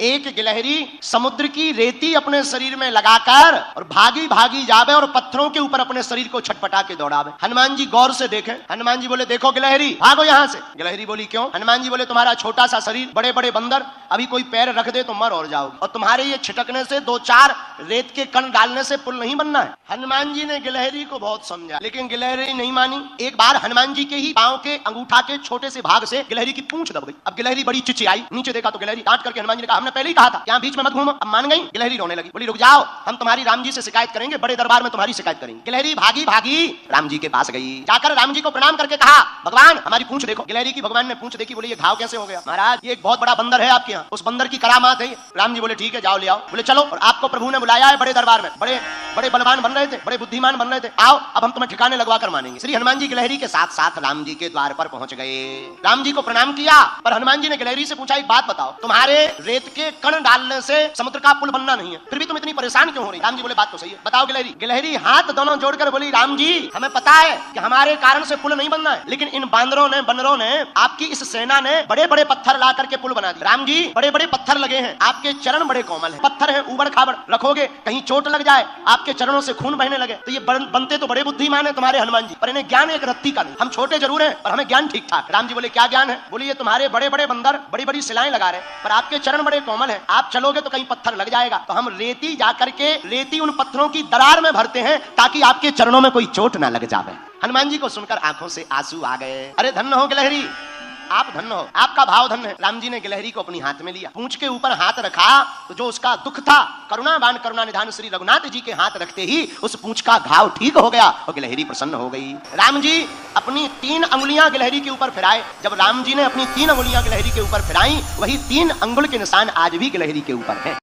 एक गिलहरी समुद्र की रेती अपने शरीर में लगाकर और भागी भागी जावे और पत्थरों के ऊपर अपने शरीर को छटपटा के दौड़ावे। हनुमान जी गौर से देखें, हनुमान जी बोले देखो गिलहरी भागो यहाँ से। गिलहरी बोली क्यों? हनुमान जी बोले तुम्हारा छोटा सा शरीर, बड़े बड़े बंदर, अभी कोई पैर रख दे तो मर और जाओगे, और तुम्हारे ये छिटकने से, दो चार रेत के कण डालने से पुल नहीं बनना है। हनुमान जी ने गिलहरी को बहुत समझा, लेकिन गिलहरी नहीं मानी। एक बार हनुमान जी के ही पांव के अंगूठा के छोटे से भाग से गिलहरी की पूंछ दब गई। अब गिलहरी बड़ी चिचियाई, नीचे देखा तो गिलहरी डांट करके हनुमान जी ने कहा हमने पहले ही कहा था यहाँ बीच में मत घूमो। अब मान गई, गिलहरी रोने लगी, बोली रुक जाओ, हम तुम्हारी राम जी से शिकायत करेंगे, बड़े दरबार में तुम्हारी शिकायत करेंगे। गिलहरी भागी भागी राम जी के पास गई, जाकर राम जी को प्रणाम करके कहा भगवान हमारी पूंछ देखो। गिलहरी की भगवान ने पूंछ देखी, बोले ये घाव कैसे हो गया? महाराज ये एक बहुत बड़ा बंदर है आपके यहाँ, उस बंदर की करामात है। राम जी बोले ठीक है जाओ ले आओ। बोले चलो, और आपको प्रभु ने बुलाया है बड़े दरबार में, बड़े बड़े बलवान बन रहे थे, बड़े बुद्धिमान बन रहे थे, आओ अब हम तुम्हें ठिकाने लगवा कर मानेंगे। श्री हनुमान जी गिलहरी के साथ साथ राम जी के द्वार पर पहुंच गए। राम जी को प्रणाम किया, पर हनुमान जी ने गिलहरी से पूछा एक बात बताओ, तुम्हारे रेत के कण डालने से समुद्र का पुल बनना नहीं है, फिर भी तुम इतनी परेशान क्यों हो रही? राम जी बोले बात तो सही है, बताओ गिलहरी। गिलहरी हाथ दोनों जोड़कर बोली राम जी हमें पता है कि हमारे कारण से पुल नहीं बनना है, लेकिन इन बंदरों ने आपकी इस सेना ने बड़े बड़े पत्थर ला करके पुल बना दिया। राम जी बड़े बड़े पत्थर लगे हैं, आपके चरण बड़े कोमल हैं, पत्थर हैं उबड़ खाबड़, रखोगे कहीं चोट लग जाए, आपके चरणों से खून बहने लगे, तो ये बनते तो बड़े बुद्धिमान है तुम्हारे हनुमान जी, पर इन्हें ज्ञान एक रत्ती का नहीं। हम छोटे जरूर हैं पर हमें ज्ञान ठीक ठाक। राम जी बोले क्या ज्ञान है? बोले ये तुम्हारे बड़े बड़े बंदर बड़ी बड़ी सिलाएं लगा रहे, पर आपके चरण बड़े कोमल हैं, आप चलोगे तो कहीं पत्थर लग जाएगा, तो हम रेती जाकर के रेती उन पत्थरों की दरार में भरते हैं ताकि आपके चरणों में कोई चोट ना लग जाए। हनुमान जी को सुनकर आंखों से आंसू आ गए। अरे धन्य हो गिलहरी, आप धन्य हो, आपका भाव धन्य है। राम जी ने गिलहरी को अपनी हाथ में लिया, पूंछ के ऊपर हाथ रखा तो जो उसका दुख था, करुणावान करुणा निधान श्री रघुनाथ जी के हाथ रखते ही उस पूंछ का घाव ठीक हो गया और गिलहरी प्रसन्न हो गई। राम जी अपनी 3 अंगुलियां गिलहरी के ऊपर फिराए। जब राम जी ने अपनी 3 अंगुलियां गिलहरी के ऊपर फिराई, वही 3 अंगुल के निशान आज भी गिलहरी के ऊपर है।